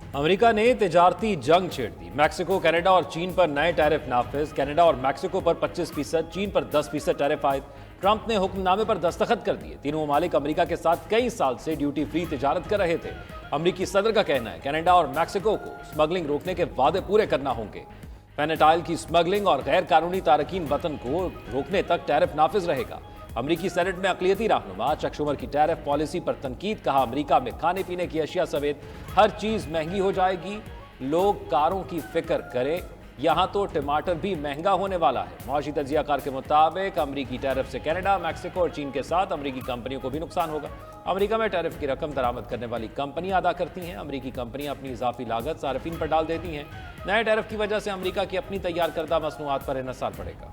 America ने तिजारती जंग छेड़ दी। मैक्सिको, कनाडा और चीन पर नए टैरिफ नाफिज। कनाडा और मैक्सिको पर 25%, चीन पर 10% टैरिफ आयद। ट्रंप ने हुक्मनामे पर दस्तखत कर दिए। तीनों ममालिक अमेरिका के साथ कई साल से ड्यूटी फ्री तिजारत कर रहे थे। अमेरिकी सदर का कहना है कनाडा और मैक्सिको को स्मगलिंग रोकने के वादे पूरे करना होंगे। फेनेटाइल की स्मगलिंग और गैर कानूनी तारकीन वतन को रोकने तक टैरिफ नाफिज रहेगा। अमरीकी सेनेट में अक़लियती रहनुमा चक शुमर की टैरिफ पॉलिसी पर तनकीद। कहा, अमेरिका में खाने पीने की अशिया समेत हर चीज महंगी हो जाएगी। लोग कारों की फिक्र करें, यहां तो टमाटर भी महंगा होने वाला है। मुआशी तजियाकार के मुताबिक अमरीकी टैरिफ से कनाडा, मैक्सिको और चीन के साथ अमरीकी कंपनियों को भी नुकसान होगा। अमरीका में टैरिफ की रकम दरामद करने वाली कंपनियां अदा करती हैं। अमरीकी कंपनियां अपनी इजाफी लागत सार्फिन पर डाल देती हैं। नए टैरिफ की वजह से अमरीका की अपनी तैयार करदा मसनूआत पर इन्हसार पड़ेगा।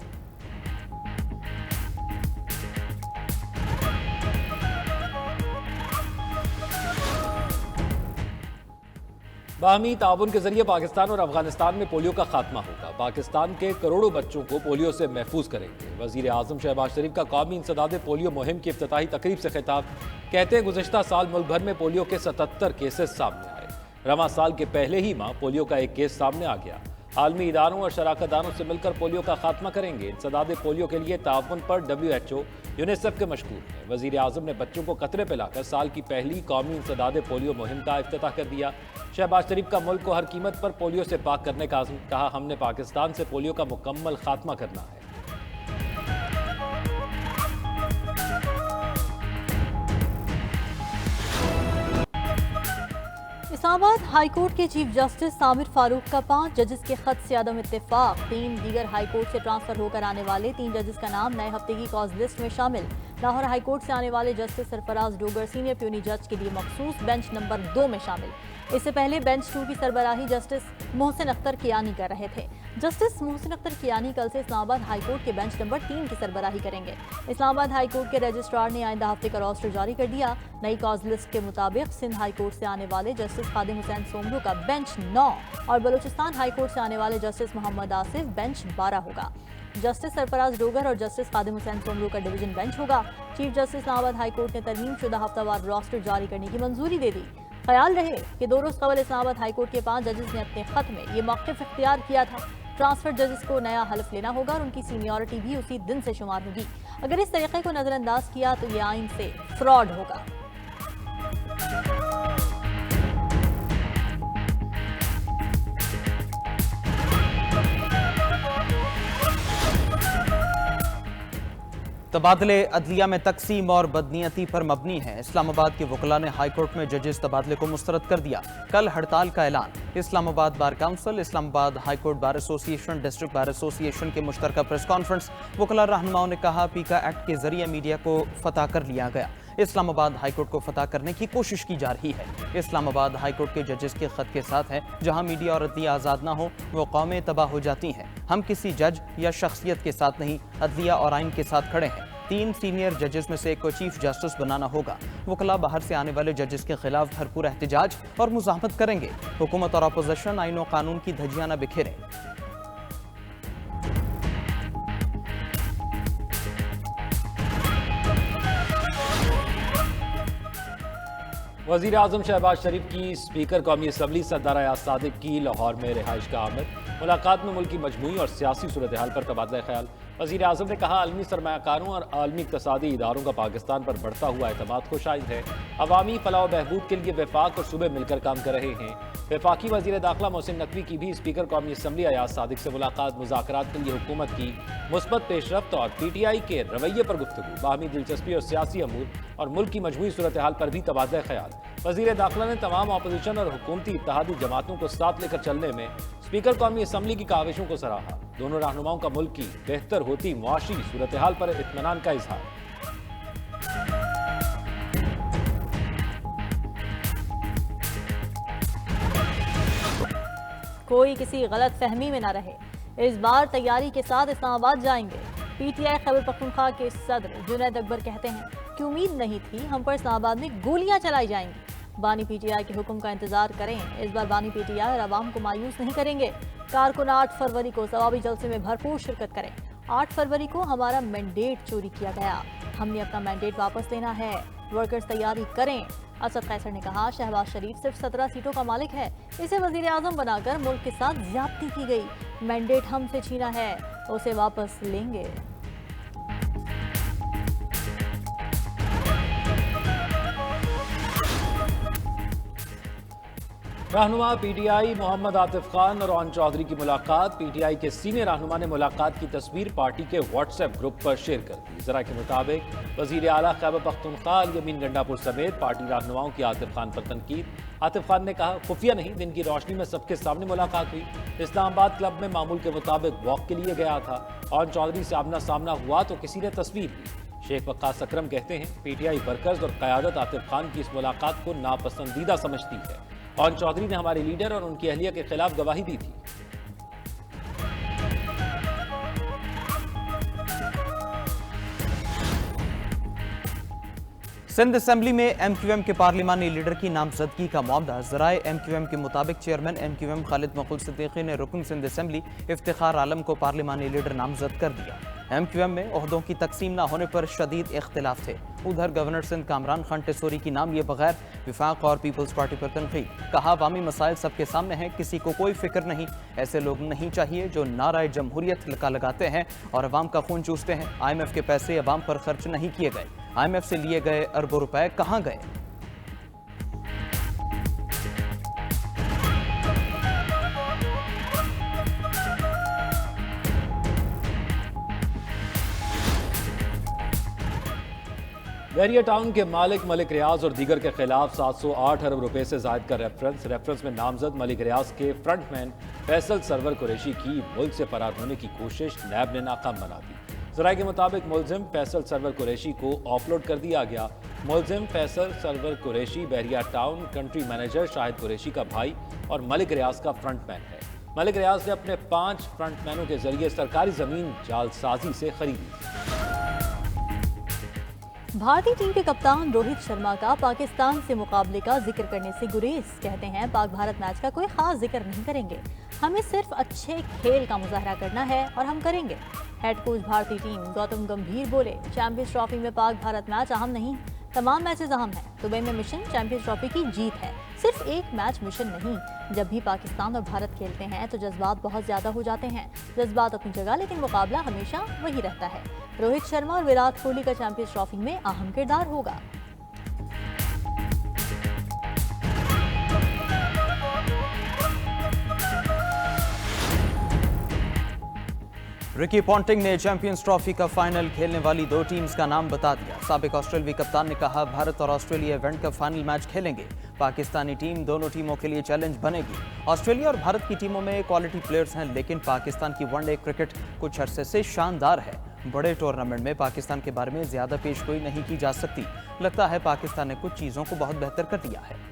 बाहमी ताउन के जरिए पाकिस्तान और अफगानिस्तान में पोलियो का खात्मा होगा। पाकिस्तान के करोड़ों बच्चों को पोलियो से महफूज करेंगे। वजीर आजम शहबाज शरीफ का कौमी इंसदाद पोलियो मुहिम की इफ्तिताही तकरीब से खिताब। कहते हैं, गुज़िश्ता साल मुल्क भर में पोलियो के 77 केसेस सामने आए। रवां साल के पहले ही माह पोलियो का एक केस सामने आ गया। आलमी इदारों और शराकतदारों से मिलकर पोलियो का खात्मा करेंगे। इंसदाद पोलियो के लिए ताउन पर WHO, यूनिसेफ के मशकूर हैं। वजीर आजम ने बच्चों को कतरे पिलाकर साल की पहली कौमी इंसदाद पोलियो मुहिम का इफ्तिताह कर दिया। शहबाज शरीफ का मुल्क को हर कीमत पर पोलियो से पाक करने का आज़म। कहा, हमने पाकिस्तान से पोलियो का मुकम्मल खात्मा करना है। इस्लामाबाद हाई कोर्ट के चीफ जस्टिस सामिर फारूक का 5 जजेस के खत से अदम इत्तेफाक। 3 दीगर हाई कोर्ट से ट्रांसफर होकर आने वाले 3 जजेस का नाम नए हफ्ते की कॉज लिस्ट में शामिल। लाहौर हाई कोर्ट से आने वाले justice Sarfaraz Dogar senior puny जज के लिए मखसूस बेंच नंबर 2 में शामिल। इससे पहले बेंच 2 की सरबराही जस्टिस मोहसिन अख्तर कियानी कर रहे थे। जस्टिस मोहसिन अख्तर कियानी कल से इस्लामाबाद हाई कोर्ट के बेंच नंबर 3 की सरबराही करेंगे। इस्लामाबाद हाई कोर्ट के रजिस्ट्रार ने आइंदा हफ्ते का रोस्टर जारी कर दिया। नई कॉज लिस्ट के मुताबिक सिंध हाई कोर्ट से आने वाले जस्टिस खादिम हुसैन सोमरू का बेंच 9 और बलूचिस्तान हाई कोर्ट से आने वाले जस्टिस मोहम्मद आसिफ बेंच 12 होगा। जस्टिस सरफराज डोगर और जस्टिस खादिम हुसैन सोमरू का डिवीजन बेंच होगा। Chief justice Islamabad high court ने तरमीम शुदा हफ्तावार रोस्टर जारी करने की मंजूरी दे दी। ख्याल रहे कि 2 रोज कबल इस्लामाबाद हाई कोर्ट के 5 जजेस ने अपने खत में ये मौक़िफ़ इख्तियार किया था। ट्रांसफर जजेस को नया हल्फ लेना होगा और उनकी सीनियरिटी भी उसी दिन से शुमार होगी। अगर इस तरीके को नजरअंदाज किया तो ये आइन से फ्रॉड होगा। तबादले अदलिया में तकसीम और बदनीयती पर मबनी है। इस्लामाबाद के वकला ने हाई कोर्ट में जजेस तबादले को मुस्तरद कर दिया। कल हड़ताल का ऐलान। Islamabad bar council, Islamabad high court bar association, district bar association के मुश्तरका प्रेस कॉन्फ्रेंस। वकला रहनुमाओं ने कहा, पीका एक्ट के जरिए मीडिया को फतह कर लिया गया। इस्लामाबाद हाई कोर्ट को फतह करने की कोशिश की जा रही है। इस्लामाबाद हाई कोर्ट के जजेस के खत के साथ है, जहां मीडिया और अदलिया आज़ाद ना हो वो कौमें तबाह हो जाती हैं। हम किसी जज या शख्सियत के साथ नहीं, अदलिया और आइन के साथ खड़े हैं। 3 सीनियर जजेस में से एक को चीफ जस्टिस बनाना होगा। वकला बाहर से आने वाले जजेस के खिलाफ भरपूर एहतजाज और मुज़ाहमत करेंगे। हुकूमत और अपोजिशन आइन और कानून की धज्जियां न बिखेरें। वज़ीर आज़म शहबाज शरीफ की स्पीकर कौमी असम्बली सरदार अयाज सादिक की लाहौर में रिहाइश का आमद। मुलाकात में मुल्क की मजमूई और सियासी सूरत हाल पर तबादला ख्याल। वज़ीर आज़म ने कहा, आलमी सरमायाकारों और आलमी इक़्तिसादी इदारों का पाकिस्तान पर बढ़ता हुआ एतमाद खुशाइद है। अवामी फलाह बहबूद के लिए वफाक और सूबे मिलकर काम कर रहे हैं। वफाकी वज़ीर दाखिला मोहसिन नकवी की भी स्पीकर कौमी असम्बली अयाज सादिक से मुलाकात। मुज़ाकरात के लिए हुकूमत की मुस्बत पेशरफ्त और PTI के रवैये पर गुफ्तगू। बाहमी दिलचस्पी और सियासी अमूर और मुल्क की मजमूई सूरत हाल पर भी तबादला ख्याल। वज़ीर दाखिला ने तमाम अपोजिशन और हुकूमती इत्तेहादी जमातों को साथ लेकर चलने में स्पीकर कौमी असम्बली की काविशों को सराहा। दोनों रहनुमाओं का मुल्क की बेहतर होती मुआशी सूरत हाल पर इत्मीनान का इजहार। कोई किसी गलत फहमी में न रहे, इस बार तैयारी के साथ इस्लामाबाद जाएंगे। PTI खैबर पख्तूनख्वा के सदर जुनैद अकबर कहते हैं कि उम्मीद नहीं थी हम पर इस्लामाबाद में गोलियां चलाई जाएंगी। बानी PTI के हुक्म का इंतजार करें। इस बार बानी PTI और आवाम को मायूस नहीं करेंगे। कारकुन 8 फरवरी को सवाबी जलसे में भरपूर शिरकत करें। 8 फरवरी को हमारा मैंडेट चोरी किया गया, हमने अपना मैंडेट वापस लेना है। वर्कर्स तैयारी करें। असद कैसर ने कहा, शहबाज शरीफ सिर्फ 17 सीटों का मालिक है, इसे वजीर आजम बनाकर मुल्क के साथ ज्यादती की गई। मैंडेट हमसे छीना है, उसे वापस लेंगे। रहनुमा पीटीआई मोहम्मद आतिफ खान और ओन चौधरी की मुलाकात। पीटीआई के सीनियर रहनुमा ने मुलाकात की तस्वीर पार्टी के व्हाट्सएप ग्रुप पर शेयर कर दी। जरा के मुताबिक वजीर आला खैबर पख्तूनख्वा यमीन गंडापुर समेत पार्टी रहनुमाओं की आतिफ खान पर तनकीद। आतिफ खान ने कहा, खुफिया नहीं, दिन की रोशनी में सबके सामने मुलाकात हुई। इस्लामाबाद क्लब में मामूल के मुताबिक वॉक के लिए गया था। ओन चौधरी से आमना सामना हुआ तो किसी ने तस्वीर ली। शेख वक्कास अकरम कहते हैं, पीटीआई वर्कर्स और क़यादत आतिफ खान की इस मुलाकात को नापसंदीदा समझती है। ओन चौधरी ने हमारे लीडर और उनकी अहलिया के खिलाफ गवाही दी थी। सिंध असेंबली में एमक्यूएम के पार्लिमानी लीडर की नामजदगी का मामला। ज़राए एमक्यूएम के मुताबिक चेयरमैन एमक्यूएम खालिद मकबूल सिद्दीकी ने रुकन सिंध असेंबली इफ्तिखार आलम को पार्लिमानी लीडर नामजद कर दिया। एमक्यूएम में ओहदों की तकसीम न होने पर शदीद इख्तिलाफ थे। उधर गवर्नर सिंध कामरान खान टेसोरी की नाम लिए बगैर विफाक और पीपल्स पार्टी पर तनकीद। कहा, अवामी मसाइल सबके सामने हैं, किसी को कोई फिक्र नहीं। ऐसे लोग नहीं चाहिए जो नाराए जमहूरियत लगाते हैं और अवाम का खून चूसते हैं। IMF के पैसे अवाम पर खर्च नहीं किए गए। IMF से लिए गए अरबों रुपए कहाँ गए? बहरिया टाउन के मालिक मलिक रियाज और दीगर के खिलाफ 708 अरब रुपए से जायद का रेफरेंस में नामजद मलिक रियाज के फ्रंटमैन फैसल सरवर कुरैशी की मुल्क से फरार होने की कोशिश नैब ने नाकाम बना दी। ज़राए के मुताबिक मुलजिम फैसल सरवर कुरैशी को ऑफलोड कर दिया गया। मुलजिम फैसल सरवर कुरैशी बहरिया टाउन कंट्री मैनेजर शाहिद कुरैशी का भाई और मलिक रियाज का फ्रंटमैन है। मलिक रियाज ने अपने 5 फ्रंटमैनों के जरिए सरकारी जमीन जालसाजी से खरीदी। भारतीय टीम के कप्तान रोहित शर्मा का पाकिस्तान से मुकाबले का जिक्र करने से गुरेज। कहते हैं, पाक भारत मैच का कोई खास जिक्र नहीं करेंगे, हमें सिर्फ अच्छे खेल का मुजाहरा करना है और हम करेंगे। हेड कोच भारतीय टीम गौतम गंभीर बोले, चैंपियंस ट्रॉफी में पाक भारत मैच अहम नहीं, तमाम मैचेस अहम हैं। दुबई में मिशन चैंपियंस ट्रॉफी की जीत है, सिर्फ एक मैच मिशन नहीं। जब भी पाकिस्तान और भारत खेलते हैं तो जज्बात बहुत ज्यादा हो जाते हैं। जज्बात अपनी जगह, लेकिन मुकाबला हमेशा वही रहता है। रोहित शर्मा और विराट कोहली का चैंपियंस ट्रॉफी में अहम किरदार होगा। रिकी पॉन्टिंग ने चैंपियंस ट्रॉफी का फाइनल खेलने वाली 2 टीम्स का नाम बता दिया। साबिक ऑस्ट्रेलियाई कप्तान ने कहा, भारत और ऑस्ट्रेलिया इवेंट का फाइनल मैच खेलेंगे। पाकिस्तानी टीम दोनों टीमों के लिए चैलेंज बनेगी। ऑस्ट्रेलिया और भारत की टीमों में क्वालिटी प्लेयर्स हैं, लेकिन पाकिस्तान की वनडे क्रिकेट कुछ अरसे से शानदार है। बड़े टूर्नामेंट में पाकिस्तान के बारे में ज्यादा पेशगोई नहीं की जा सकती। लगता है पाकिस्तान ने कुछ चीजों को बहुत बेहतर कर दिया है।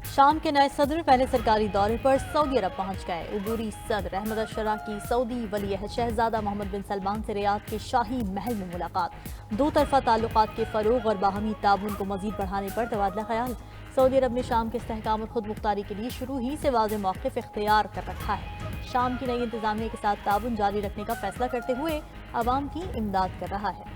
शाम के नए सदर पहले सरकारी दौरे पर सऊदी अरब पहुंच गए। उबूरी सदर अहमद अशरा की सऊदी वली शहजादा मोहम्मद बिन सलमान से रियाद के शाही महल में मुलाकात। 2 तरफा ताल्लुकात के फरोग और बाहमी ताबून को मजीद बढ़ाने पर तबादला ख्याल। सऊदी अरब ने शाम के इस्तेहकाम और खुद मुख्तारी के लिए शुरू ही से वाज़ेह मौक़िफ़ इख्तियार कर रखा है। शाम की नई इंतज़ामिया के साथ ताबून जारी रखने का फैसला करते हुए आवाम की इमदाद कर रहा है।